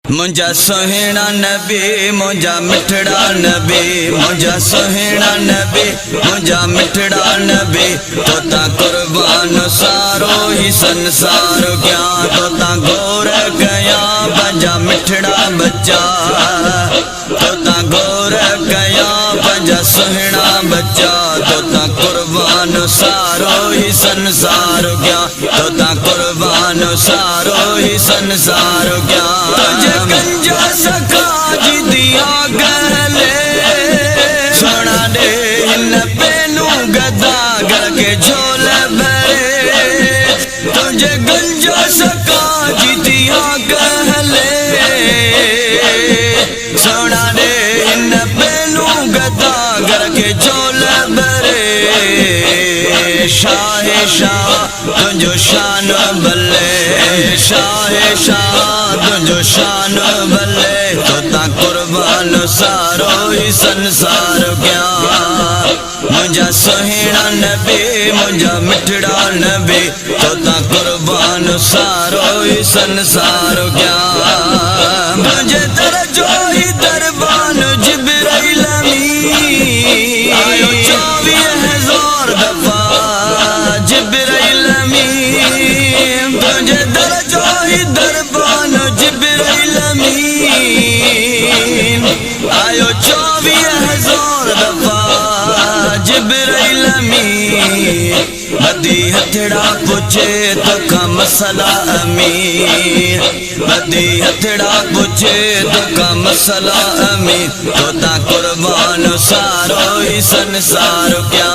मुंजा सोहेड़ा नबी मुंजा मिठड़ा नबी मुंजा सोहेड़ा नबी मुंजा मिठड़ा नबी तोता कुर्बान सारो ही संसार क्या तोता गोर गया बजा मिठड़ा बच्चा तोता गोर गया बजा सोहेड़ा बच्चा तोता कुर्बान सारो ही संसार क्या तोता कुर्बान सारो ही संसार क्या गंजा सखा जी दिया गले सोना दे इन पेनू गदा गल के झोल भरे तुझे गंजा सखा जी दिया गले सोना दे इन पेनू गदा गल के झोल भरे शाह शाह तुझो शान बल्ले शाह शाह तुझो शान बल्ले तोता कुर्बान सारो ही संसार क्या मुंजा सोहेड़ा नबी मुंजा मिठड़ा नबी तोता कुर्बान सारो ही संसार क्या मुझे तरजो ही दरबान जिब्राइल अमीन आयो 24,000 दफा जिब्राइल अमीन तुझे दरजो ही दरबान जिब्राइल अमीन आयो 24,000 दफा जिब्राइल अमीन बदी हथड़ा पूछे तो का मसला अमीन बदी हथड़ा पूछे तो का मसला अमीन तोता कुर्बान सारो ही संसार क्या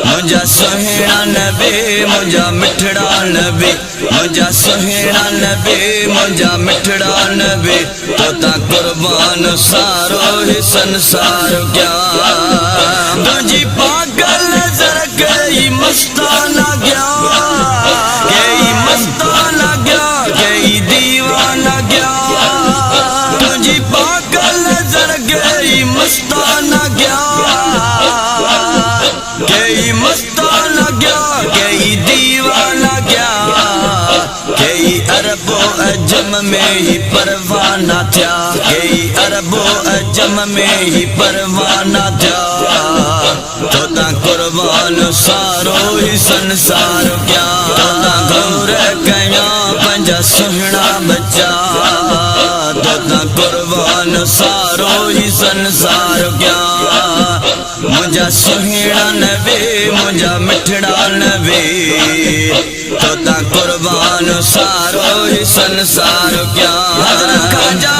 मुंजा सोहेड़ा नबी मुंजा मिठड़ा नबी मुंजा सोहेड़ा नबी मुंजा मिठड़ा नबी तोता कुर्बान सारो ही संसार क्या तुझी पागल नजर गई मस्ताना गया गई मस्ताना गया गई दीवाना गया तुझी पागल नजर गई मस्ताना गया गई मस्ताना गया गई दीवाना गया गई अरबो अजम में ही परवाना था गई अरबो अजम में ही परवाना था तोता कुर्बान सारो ही संसार क्या तोता गौर गया पंजा सोहना बच्चा तोता कुर्बान सारो ही संसार क्या मुंजा सोहेड़ा नबी मुंजा मिठड़ा नबी तोता कुर्बान सारो ही संसार क्या खाजा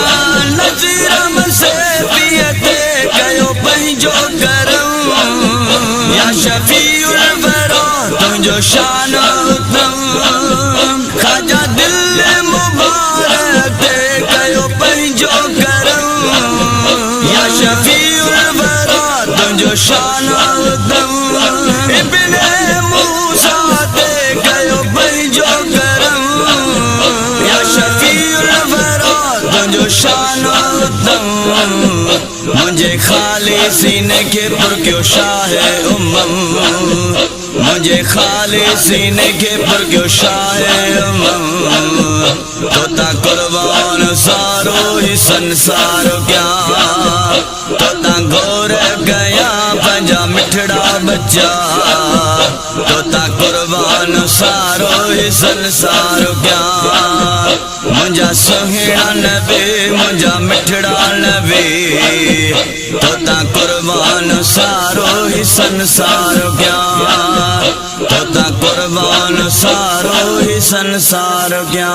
नजीरम से पियते कयो पंहिंजो करम या शफीउल वरा तुझो शान उत्तम खाजा दिल मुबारक ते कयो पंहिंजो करम या शफीउल वरा तुझो शान उत्तम इब्ने मूसा ते कयो पंहिंजो करम या शफीउल वरा तुझो शान उत्तम मुझे खाली सीने के पुरक्यो शाह उम्मम मुझे खाली सीने के पुरक्यो शाह उम्मम तोता कुर्बान सारो ही संसार क्या तोता गोर गया पंजा मिठड़ा बच्चा तोता कुर्बान सारो ही संसार क्या मुंजा सोहेड़ा नबी मुंजा मिठड़ा नबी तोता कुर्बान सारो ही संसार क्या तोता कुर्बान सारो ही संसार क्या।